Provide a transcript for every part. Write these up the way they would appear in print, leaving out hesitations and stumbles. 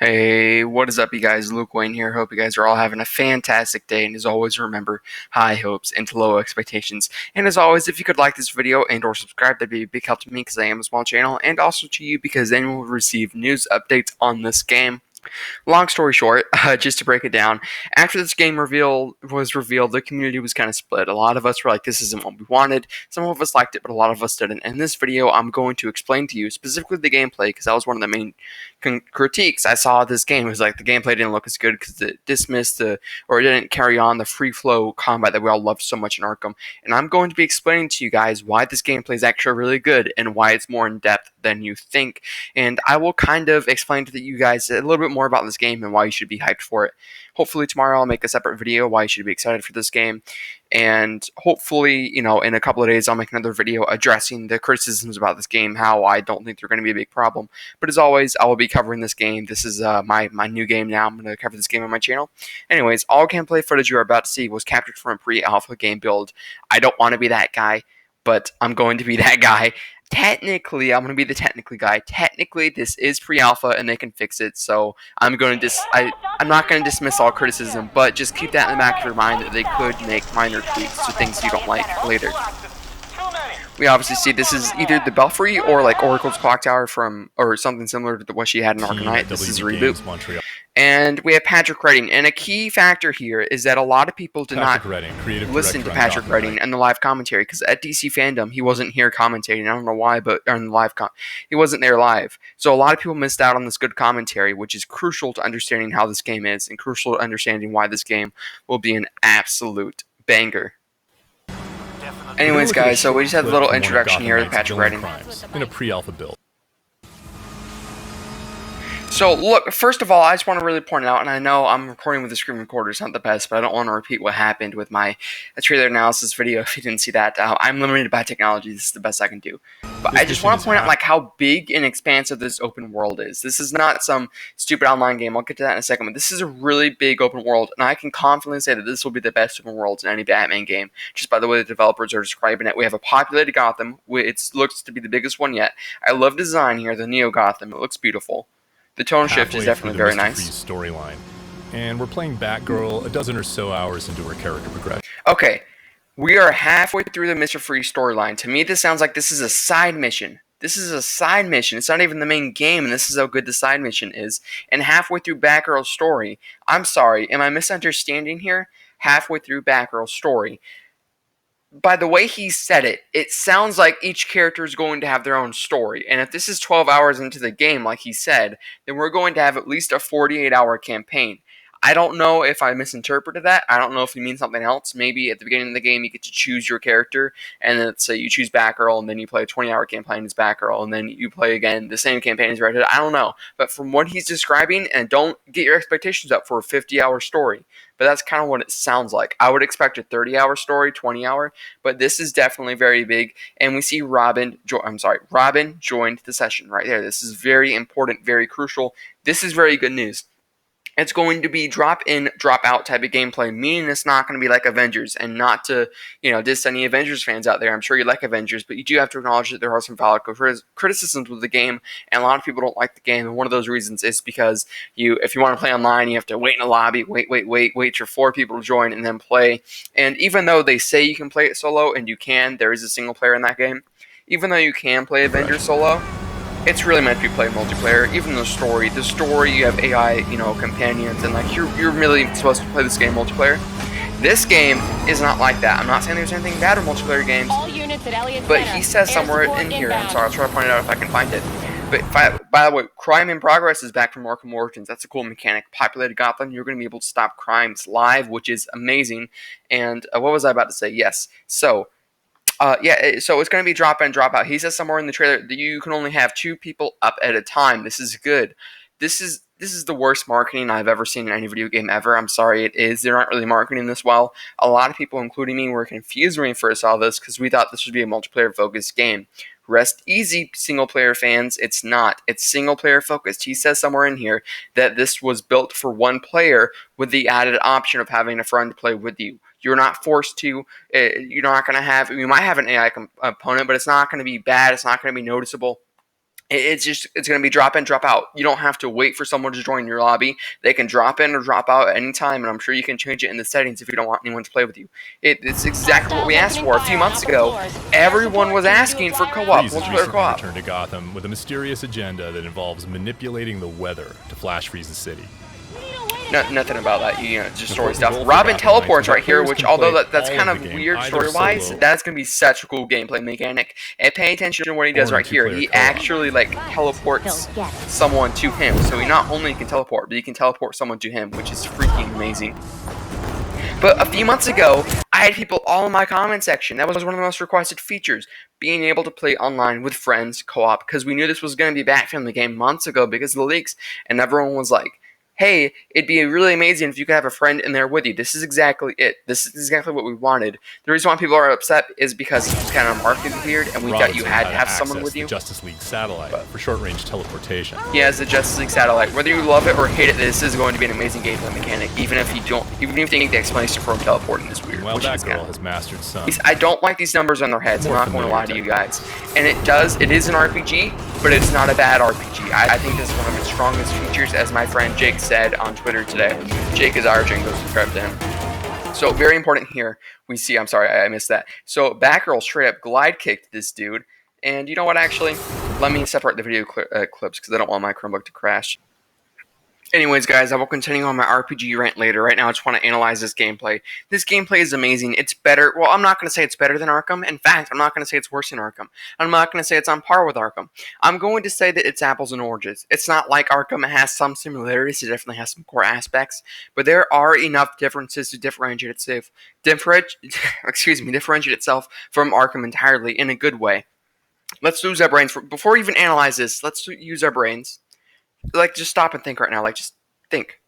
Hey, what is up, you guys? Luke Wayne here. Hope you guys are all having a fantastic day. And as always, remember, high hopes and low expectations. And as always, if you could like this video and or subscribe, that'd be a big help to me because I am a small channel. And also to you because then you will receive news updates on this game. Long story short, just to break it down, after this game was revealed, the community was kind of split. A lot of us were like, this isn't what we wanted. Some of us liked it, but a lot of us didn't. In this video, I'm going to explain to you specifically the gameplay, because that was one of the main critiques I saw of this game. It was like the gameplay didn't look as good because it dismissed or it didn't carry on the free flow combat that we all loved so much in Arkham. And I'm going to be explaining to you guys why this gameplay is actually really good and why it's more in depth than you think. And I will kind of explain to you guys a little bit more about this game and why you should be hyped for it. Hopefully tomorrow I'll make a separate video why you should be excited for this game. And hopefully, in a couple of days I'll make another video addressing the criticisms about this game, how I don't think they're going to be a big problem. But as always, I will be covering this game. This is my new game now. I'm going to cover this game on my channel. Anyways, all gameplay footage you're about to see was captured from a pre-alpha game build. I don't want to be that guy, but I'm going to be that guy. Technically, I'm going to be the technically guy. Technically, this is pre-alpha and they can fix it, so I'm going to I'm not going to dismiss all criticism, but just keep that in the back of your mind that they could make minor tweaks to things you don't like later. We obviously see this is either the Belfry or like Oracle's Clock Tower or something similar to what she had in Arkham Knight. This is a reboot. And we have Patrick Redding. And a key factor here is that a lot of people did not listen to Patrick Redding and the live commentary, because at DC Fandom, he wasn't here commentating. I don't know why, but on the live he wasn't there live. So a lot of people missed out on this good commentary, which is crucial to understanding how this game is and crucial to understanding why this game will be an absolute banger. Anyways, guys, so we just had a little introduction here to Patrick Redding. In a pre-alpha build. So, look, first of all, I just want to really point out, and I know I'm recording with the screen recorder, it's not the best, but I don't want to repeat what happened with my trailer analysis video if you didn't see that. I'm limited by technology, this is the best I can do. But I just want to point out, like, how big and expansive this open world is. This is not some stupid online game, I'll get to that in a second, but this is a really big open world, and I can confidently say that this will be the best open world in any Batman game, just by the way the developers are describing it. We have a populated Gotham, it looks to be the biggest one yet. I love the design here, the Neo Gotham, it looks beautiful. The tone shift is definitely very nice. Storyline, and we're playing Batgirl a dozen or so hours into her character progression. Okay, we are halfway through the Mr. Freeze storyline. To me, this sounds like this is a side mission. This is a side mission. It's not even the main game, and this is how good the side mission is. And halfway through Batgirl's story, I'm sorry, am I misunderstanding here? Halfway through Batgirl's story. By the way he said it, it sounds like each character is going to have their own story. And if this is 12 hours into the game, like he said, then we're going to have at least a 48-hour campaign. I don't know if I misinterpreted that. I don't know if he means something else. Maybe at the beginning of the game you get to choose your character, and then let's say you choose Batgirl, and then you play a 20-hour campaign as Batgirl, and then you play again the same campaign as Red Hood. I don't know. But from what he's describing, and don't get your expectations up for a 50-hour story, but that's kind of what it sounds like. I would expect a 30-hour story, 20-hour, but this is definitely very big. And we see Robin joined the session right there. This is very important, very crucial. This is very good news. It's going to be drop-in, drop-out type of gameplay, meaning it's not going to be like Avengers, and not to, diss any Avengers fans out there. I'm sure you like Avengers, but you do have to acknowledge that there are some valid criticisms with the game, and a lot of people don't like the game, and one of those reasons is because if you want to play online, you have to wait in a lobby, wait for 4 people to join, and then play. And even though they say you can play it solo, and you can, there is a single player in that game, even though you can play Avengers solo, it's really meant to be played multiplayer. Even the story, you have AI, companions, and like you're really supposed to play this game multiplayer. This game is not like that. I'm not saying there's anything bad with multiplayer games, but he says somewhere in here, I'm sorry, I'll try to point it out if I can find it. But by the way, Crime in Progress is back from Arkham Origins. That's a cool mechanic. Populated Gotham, you're going to be able to stop crimes live, which is amazing. And what was I about to say? Yes. So it's going to be drop in, drop out. He says somewhere in the trailer that you can only have 2 people up at a time. This is good. This is the worst marketing I've ever seen in any video game ever. I'm sorry, it is. They're not really marketing this well. A lot of people, including me, were confused when we first saw this because we thought this would be a multiplayer-focused game. Rest easy, single-player fans. It's not. It's single-player focused. He says somewhere in here that this was built for 1 player with the added option of having a friend play with you. You're not forced to. You're not going to have. You might have an AI component, but it's not going to be bad. It's not going to be noticeable. It's going to be drop in, drop out. You don't have to wait for someone to join your lobby. They can drop in or drop out at any time, and I'm sure you can change it in the settings if you don't want anyone to play with you. It's exactly what we asked for a few months ago. Everyone was asking for co-op, Freeze multiplayer recently co-op. returned to Gotham with a mysterious agenda that involves manipulating the weather to flash freeze the city. Nothing about that, just story Before stuff. we roll Robin for Gotham teleports Knights, right here, players which can although play that's all kind of of the game weird either story-wise, solo that's going to be such a cool gameplay mechanic. And pay attention to what he does or in right here. two-player He co-op. actually teleports someone to him. So he not only can teleport, but he can teleport someone to him, which is freaking amazing. But a few months ago, I had people all in my comment section. That was one of the most requested features, being able to play online with friends co-op, because we knew this was going to be back from the game months ago because of the leaks, and everyone was like, hey, it'd be really amazing if you could have a friend in there with you. This is exactly it. This is exactly what we wanted. The reason why people are upset is because it was kind of marketed weird, and we thought you Robinson had to have access someone with you. the Justice League satellite for short-range teleportation. He has the Justice League satellite. Whether you love it or hate it, this is going to be an amazing gameplay mechanic. Even if you think the explanation for him teleporting is weird. Well, that girl has mastered some. I don't like these numbers on their heads. I'm not going to lie to you guys. And it is an RPG, but it's not a bad RPG. I think this is one of its strongest features, as my friend Jake said on Twitter today. Jake is Irish, and go subscribe to him. So very important here, we see, I'm sorry, I missed that. So Batgirl straight up glide kicked this dude. And you know what, actually? Let me separate the video clips because I don't want my Chromebook to crash. Anyways, guys, I will continue on my RPG rant later. Right now, I just want to analyze this gameplay. This gameplay is amazing. It's better. Well, I'm not going to say it's better than Arkham. In fact, I'm not going to say it's worse than Arkham. I'm not going to say it's on par with Arkham. I'm going to say that it's apples and oranges. It's not like Arkham. It has some similarities. It definitely has some core aspects. But there are enough differences to differentiate itself from Arkham entirely in a good way. Let's use our brains. Before we even analyze this, let's use our brains. Just stop and think right now. Just think.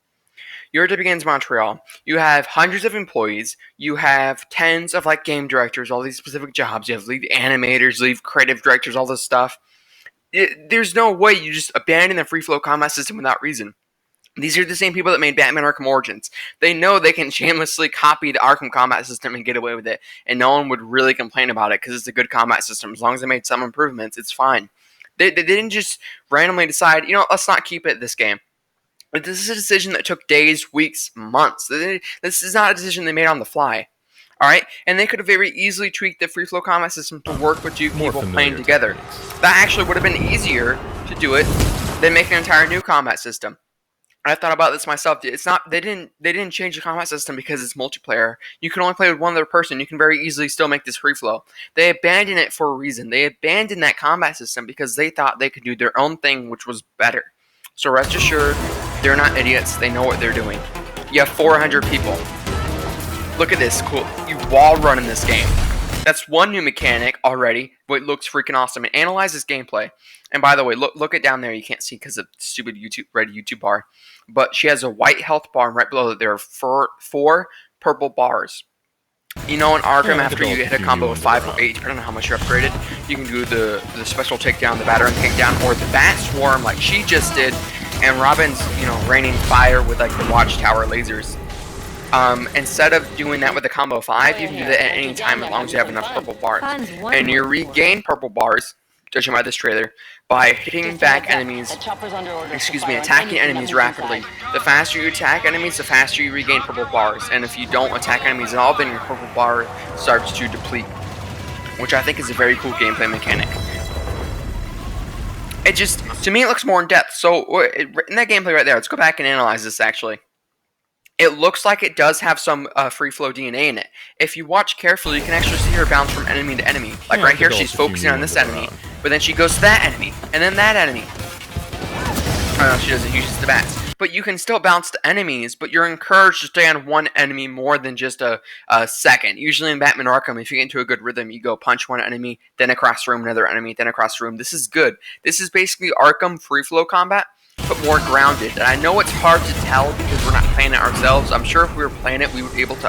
You're at Begins Montreal. You have hundreds of employees. You have tens of game directors, all these specific jobs. You have lead animators, lead creative directors, all this stuff. There's no way you just abandon the free flow combat system without reason. These are the same people that made Batman Arkham Origins. They know they can shamelessly copy the Arkham combat system and get away with it, and no one would really complain about it because it's a good combat system. As long as they made some improvements, it's fine. They didn't just randomly decide, let's not keep it this game. But this is a decision that took days, weeks, months. This is not a decision they made on the fly. Alright? And they could have very easily tweaked the free flow combat system to work with two people playing together. That actually would have been easier to do it than make an entire new combat system. I thought about this myself. It's not they didn't change the combat system because it's multiplayer. You can only play with one other person. You can very easily still make this free flow. They abandoned it for a reason. They abandoned that combat system because they thought they could do their own thing, which was better. So rest assured, they're not idiots. They know what they're doing. You have 400 people. Look at this. Cool. You wall run in this game. That's one new mechanic already, but it looks freaking awesome. And analyze this gameplay. And by the way, look at down there. You can't see because of the stupid red YouTube bar. But she has a white health bar, and right below it there are four purple bars. In Arkham, after you hit a combo of 5 or 8, depending on how much you're upgraded, you can do the special takedown, the battering takedown, or the bat swarm like she just did. And Robin's, raining fire with the watchtower lasers. Instead of doing that with a combo of 5, you can do that at any time as long as you have enough purple bars. And you regain purple bars, judging by this trailer, by hitting back enemies, attacking enemies rapidly. The faster you attack enemies, the faster you regain purple bars. And if you don't attack enemies at all, then your purple bar starts to deplete, which I think is a very cool gameplay mechanic. It just, to me, it looks more in depth. So, in that gameplay right there, let's go back and analyze this actually. It looks like it does have some free flow DNA in it. If you watch carefully, you can actually see her bounce from enemy to enemy. Like right here, she's focusing on this enemy, but then she goes to that enemy, and then that enemy. Oh no, she doesn't. Uses the bats. But you can still bounce to enemies, but you're encouraged to stay on one enemy more than just a second. Usually in Batman Arkham, if you get into a good rhythm, you go punch one enemy, then across the room, another enemy, then across the room. This is good. This is basically Arkham free flow combat, but more grounded. And I know it's hard to tell because we're not playing it ourselves. I'm sure if we were playing it, we would be able to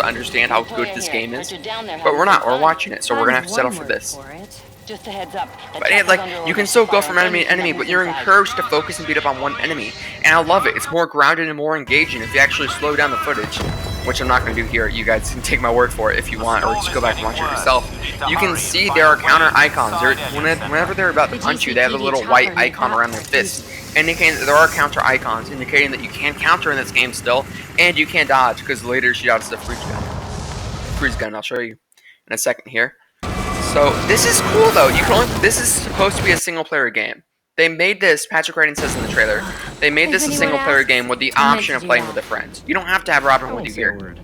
understand how good this game is. But we're not. We're watching it, so we're gonna have to settle for this. Just a heads up. But you can still go from enemy to enemy, but you're encouraged to focus and beat up on one enemy. And I love it. It's more grounded and more engaging if you actually slow down the footage, which I'm not going to do here. You guys can take my word for it if you want, or just go back and watch it yourself. You can see there are counter icons. Whenever they're about to punch you, they have a little white icon around their fist, indicating that there are counter icons, indicating that you can counter in this game still, and you can dodge, because later she dodges the freeze gun. Freeze gun, I'll show you in a second here. So this is cool though. This is supposed to be a single player game. They made this, Patrick Ryden says in the trailer, they made this a single player game with the option of playing with a friend. You don't have to have Robin with you here.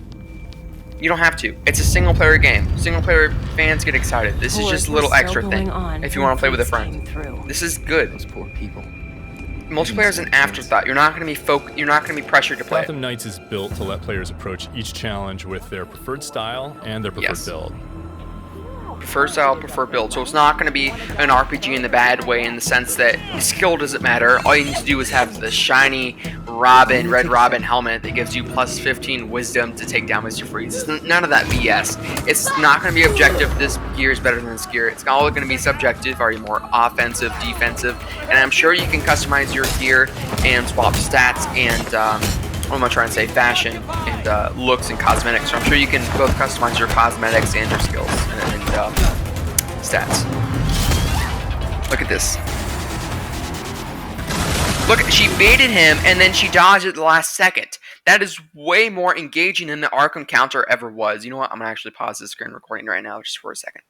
You don't have to. It's a single player game. Single player fans get excited. This is just a little extra thing if you want to play with a friend. This is good. Those poor people. Multiplayer is an afterthought. You're not going to be pressured to play. Gotham Knights is built to let players approach each challenge with their preferred style and their preferred build. Preferred style, preferred build. So it's not going to be an RPG in the bad way, in the sense that skill doesn't matter. All you need to do is have the shiny Red Robin helmet that gives you plus 15 wisdom to take down Mr. Freeze. It's none of that BS. It's not going to be objective. This gear is better than this gear. It's all going to be subjective. Are you more offensive, defensive? And I'm sure you can customize your gear and swap stats and what am I trying to say? Fashion and looks and cosmetics. So I'm sure you can both customize your cosmetics and your skills and stats. Look at this. Look, she baited him and then she dodged at the last second. That is way more engaging than the Arkham counter ever was. You know what? I'm going to actually pause this screen recording right now just for a second.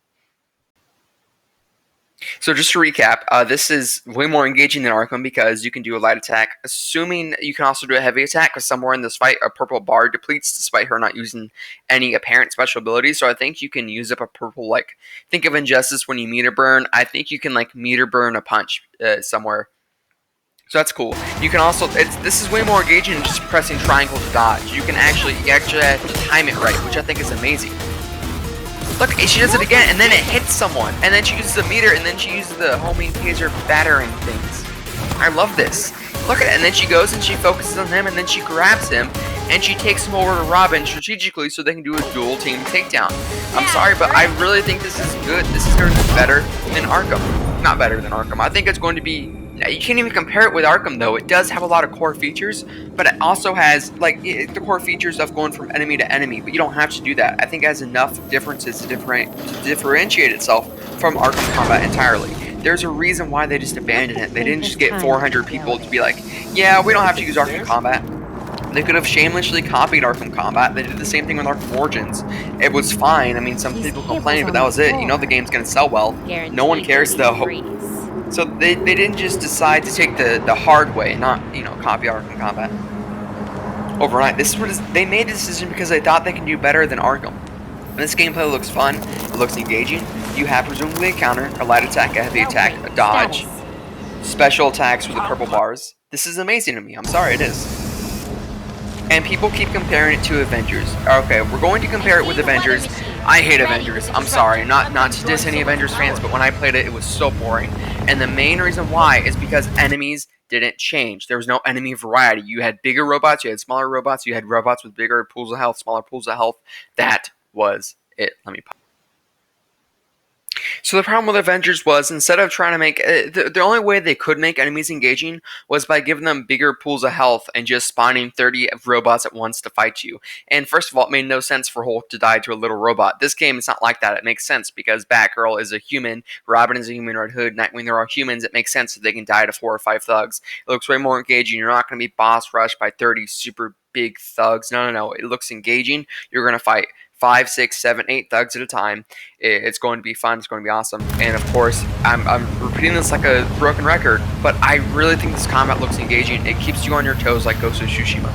So just to recap, this is way more engaging than Arkham because you can do a light attack, assuming you can also do a heavy attack, because somewhere in this fight a purple bar depletes despite her not using any apparent special abilities. So I think you can use up a purple, like, think of Injustice when you meter burn. I think you can like meter burn a punch somewhere. So that's cool. You can also, this is way more engaging than just pressing triangle to dodge. You actually have to time it right, which I think is amazing. Look, she does it again, and then it hits someone, and then she uses the meter, and then she uses the homing taser battering things. I love this. Look at it, and then she goes and she focuses on him, and then she grabs him, and she takes him over to Robin strategically so they can do a dual team takedown. I'm sorry, but I really think this is good. This is going to be better than Arkham. Not better than Arkham. I think it's going to be... You can't even compare it with Arkham, though. It does have a lot of core features, but it also has, like, the core features of going from enemy to enemy, but you don't have to do that. I think it has enough differences to differentiate itself from Arkham combat entirely. There's a reason why they just abandoned it. They didn't just get 400 people to be like, yeah, we don't have to use Arkham combat. They could have shamelessly copied Arkham Combat. They did the same thing with Arkham Origins. It was fine. I mean, some people complained, but that was it. You know the game's going to sell well. No one cares, though. So they didn't just decide to take the hard way and not, you know, copy Arkham Combat overnight. They made the decision because they thought they can do better than Arkham. And this gameplay looks fun. It looks engaging. You have presumably a counter, a light attack, a heavy attack, a dodge, special attacks with the purple bars. This is amazing to me. I'm sorry, it is. And people keep comparing it to Avengers. Okay, we're going to compare it with Avengers. I hate Avengers. I'm sorry. Not to diss any Avengers fans, but when I played it, it was so boring. And the main reason why is because enemies didn't change. There was no enemy variety. You had bigger robots, you had smaller robots, you had robots with bigger pools of health, smaller pools of health. That was it. Let me pause. So the problem with Avengers was, instead of trying to make... the only way they could make enemies engaging was by giving them bigger pools of health and just spawning 30 robots at once to fight you. And first of all, it made no sense for Hulk to die to a little robot. This game is not like that. It makes sense because Batgirl is a human, Robin is a human, Red Hood, Nightwing, they're all humans. It makes sense that they can die to 4 or 5 thugs. It looks way more engaging. You're not going to be boss rushed by 30 super big thugs. No. It looks engaging. You're going to fight 5, 6, 7, 8 thugs at a time. It's going to be fun. It's going to be awesome. And of course, I'm repeating this like a broken record, but I really think this combat looks engaging. It keeps you on your toes like Ghost of Tsushima.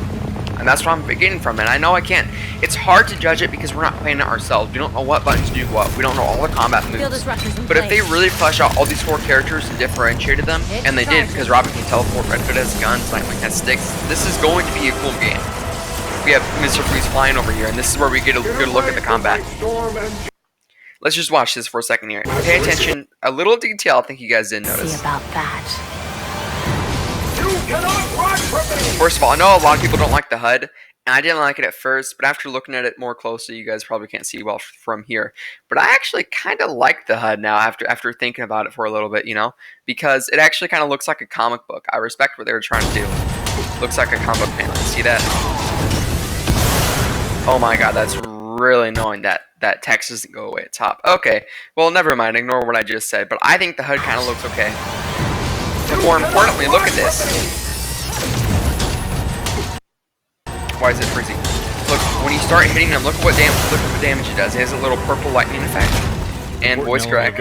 And that's what I'm getting from it. I know I can't. It's hard to judge it because we're not playing it ourselves. We don't know what buttons do what. We don't know all the combat moves. But if they really flesh out all these 4 characters and differentiated them, and they did, because Robin can teleport, Red Hood has guns, Nightwing has sticks, this is going to be a cool game. We have Mr. Freeze flying over here, and this is where we get a good look at the combat. Let's just watch this for a second here. Pay attention. A little detail I think you guys didn't notice. See about that. First of all, I know a lot of people don't like the HUD, and I didn't like it at first, but after looking at it more closely, you guys probably can't see well from here. But I actually kind of like the HUD now after thinking about it for a little bit, you know, because it actually kind of looks like a comic book. I respect what they were trying to do. Looks like a comic book panel. See that? Oh my god, that's really annoying that text doesn't go away at top. Okay, well, never mind. Ignore what I just said. But I think the HUD kind of looks okay. But more importantly, look at this. Why is it freezing? Look, when you start hitting him, look at what damage it does. It has a little purple lightning effect. And voice crack.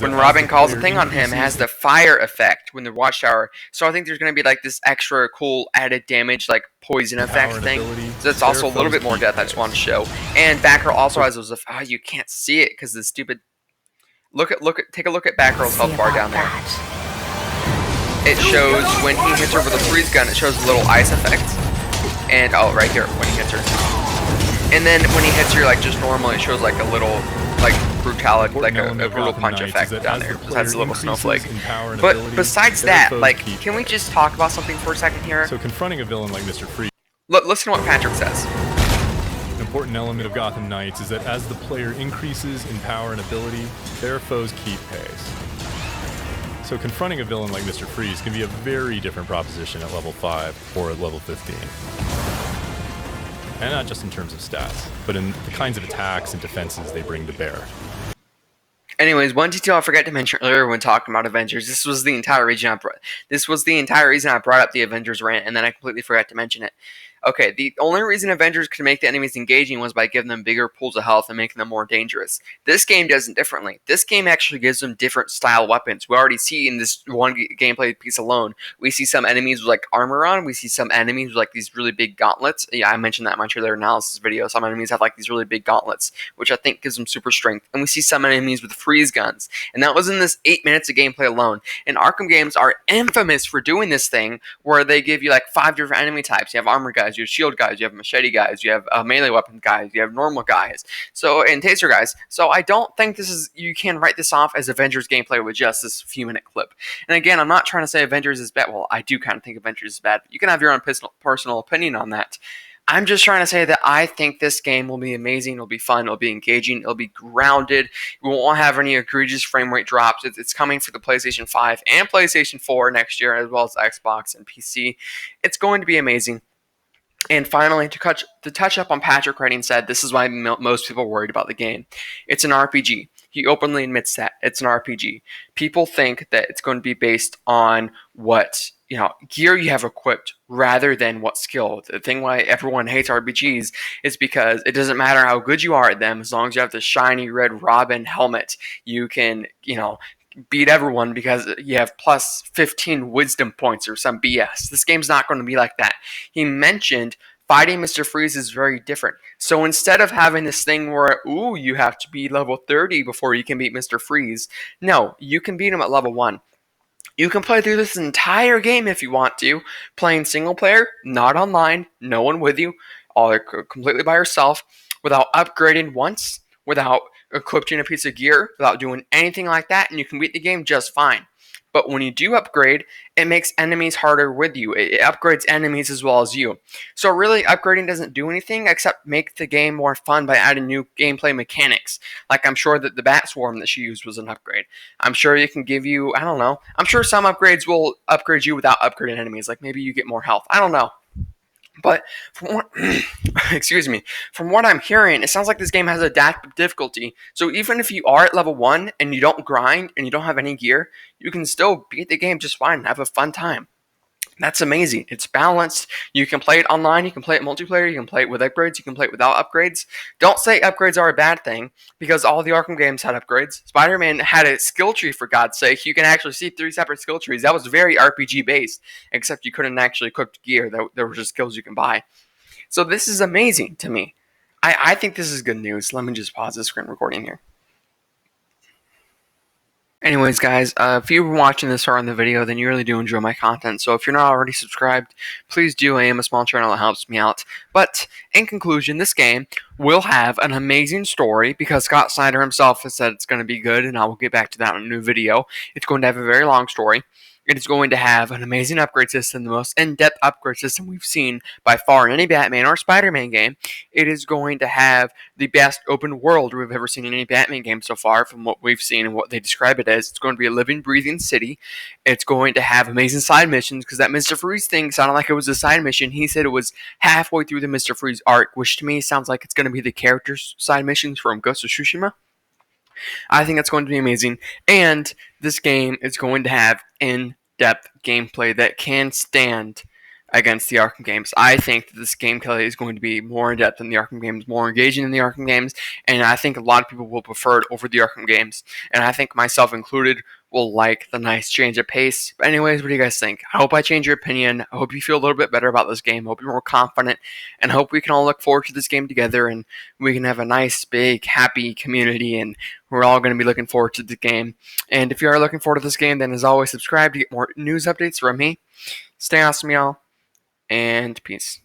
When Robin calls a thing on him, it has the fire effect when the Watchtower. So I think there's going to be like this extra cool added damage, like poison effect thing. So it's also a little bit more death I just want to show. And Batgirl also has those. Oh, you can't see it because the stupid. Take a look at Batgirl's health bar down there. It shows when he hits her with a freeze gun. It shows a little ice effect. And oh, right here when he hits her. And then when he hits her like just normally, it shows like a little like brutality, like a brutal punch effect down there. Besides a little snowflake. But besides that, like, can we just talk about something for a second here? So confronting a villain like Mr. Freeze. Listen to what Patrick says. An important element of Gotham Knights is that as the player increases in power and ability, their foes keep pace. So confronting a villain like Mr. Freeze can be a very different proposition at level 5 or at level 15. And not just in terms of stats, but in the kinds of attacks and defenses they bring to bear. Anyways, one detail I forgot to mention earlier when talking about Avengers. This was the entire reason I brought up the Avengers rant, and then I completely forgot to mention it. Okay, the only reason Avengers could make the enemies engaging was by giving them bigger pools of health and making them more dangerous. This game does it differently. This game actually gives them different style weapons. We already see in this one gameplay piece alone, we see some enemies with like armor on, we see some enemies with like these really big gauntlets. Yeah, I mentioned that in my trailer analysis video. Some enemies have like these really big gauntlets, which I think gives them super strength. And we see some enemies with freeze guns. And that was in this 8 minutes of gameplay alone. And Arkham games are infamous for doing this thing where they give you like 5 different enemy types. You have armor guys, you have shield guys, you have machete guys, you have melee weapon guys, you have normal guys, and taser guys. So I don't think you can write this off as Avengers gameplay with just this few minute clip. And again, I'm not trying to say Avengers is bad. Well, I do kind of think Avengers is bad. You can have your own personal opinion on that. I'm just trying to say that I think this game will be amazing. It'll be fun. It'll be engaging. It'll be grounded. We won't have any egregious frame rate drops. It's coming for the PlayStation 5 and PlayStation 4 next year, as well as Xbox and PC. It's going to be amazing. And finally, to touch up on Patrick writing said, this is why most people are worried about the game. It's an RPG. He openly admits that it's an RPG. People think that it's going to be based on what gear you have equipped rather than what skill. The thing why everyone hates RPGs is because it doesn't matter how good you are at them. As long as you have the shiny red Robin helmet, you can beat everyone because you have plus 15 wisdom points or some BS. This game's not going to be like that. He mentioned fighting Mr. Freeze is very different. So instead of having this thing where, you have to be level 30 before you can beat Mr. Freeze, no, you can beat him at level 1. You can play through this entire game if you want to, playing single player, not online, no one with you, all completely by yourself, without upgrading once, without equipping a piece of gear, without doing anything like that, and you can beat the game just fine. But when you do upgrade, it makes enemies harder with you. It upgrades enemies as well as you. So really, upgrading doesn't do anything except make the game more fun by adding new gameplay mechanics. Like I'm sure that the Bat Swarm that she used was an upgrade. I'm sure it can give you, I don't know. I'm sure some upgrades will upgrade you without upgrading enemies. Like maybe you get more health. I don't know. But from what I'm hearing, it sounds like this game has adaptive difficulty. So even if you are at level 1 and you don't grind and you don't have any gear, you can still beat the game just fine and have a fun time. That's amazing. It's balanced. You can play it online. You can play it multiplayer. You can play it with upgrades. You can play it without upgrades. Don't say upgrades are a bad thing because all the Arkham games had upgrades. Spider-Man had a skill tree, for God's sake. You can actually see 3 separate skill trees. That was very RPG based, except you couldn't actually equip gear. There were just skills you can buy. So this is amazing to me. I think this is good news. Let me just pause the screen recording here. Anyways, guys, if you were watching this or on the video, then you really do enjoy my content. So if you're not already subscribed, please do. I am a small channel that helps me out. But in conclusion, this game will have an amazing story because Scott Snyder himself has said it's going to be good, and I will get back to that in a new video. It's going to have a very long story. It is going to have an amazing upgrade system, the most in-depth upgrade system we've seen by far in any Batman or Spider-Man game. It is going to have the best open world we've ever seen in any Batman game so far, from what we've seen and what they describe it as. It's going to be a living, breathing city. It's going to have amazing side missions, because that Mr. Freeze thing sounded like it was a side mission. He said it was halfway through the Mr. Freeze arc, which to me sounds like it's going to be the character's side missions from Ghost of Tsushima. I think that's going to be amazing. And this game is going to have in-depth gameplay that can stand against the Arkham games. I think that this gameplay is going to be more in-depth than the Arkham games, more engaging than the Arkham games, and I think a lot of people will prefer it over the Arkham games. And I think myself included will like the nice change of pace. But anyways, what do you guys think? I hope I change your opinion. I hope you feel a little bit better about this game. I hope you're more confident, and I hope we can all look forward to this game together, and we can have a nice, big, happy community, and we're all going to be looking forward to the game. And if you are looking forward to this game, then as always, subscribe to get more news updates from me. Stay awesome, y'all, and peace.